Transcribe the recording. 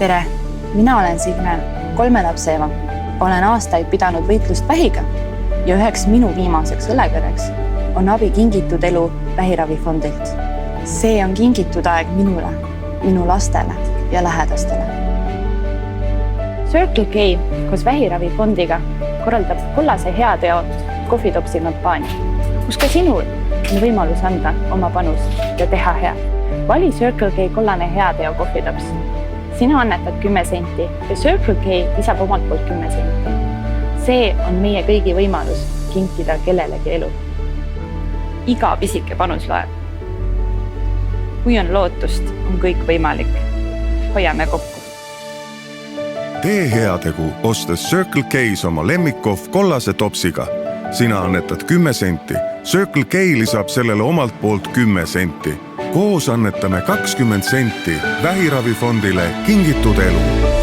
Tere, mina olen Signe, 3 lapse ema. Olen aastaid pidanud võitlust vähiga ja üheks minu viimaseks õlekõreks on abi Kingitud elu vähiravifondilt. See on kingitud aeg minule, minu lastele ja lähedastele. Circle K koos vähiravifondiga korraldab kollase heateo kohvitopsi kampaania, kus ka sinul on võimalus anda oma panus ja teha hea. Vali Circle K kollane heateo kohvitops. Sina annetad 10 senti ja Circle K lisab omalt poolt 10 senti. See on meie kõigi võimalus kinkida kellelegi elu. Iga pisike panus loeb. Kui on lootust, on kõik võimalik. Hoiame kokku. Tee heategu, ostes Circle K's oma lemmikkohv kollase topsiga. Sina annetad 10 senti. Circle K lisab sellele omalt poolt 10 senti. Koos annetame 20 senti vähiravifondile Kingitud elu.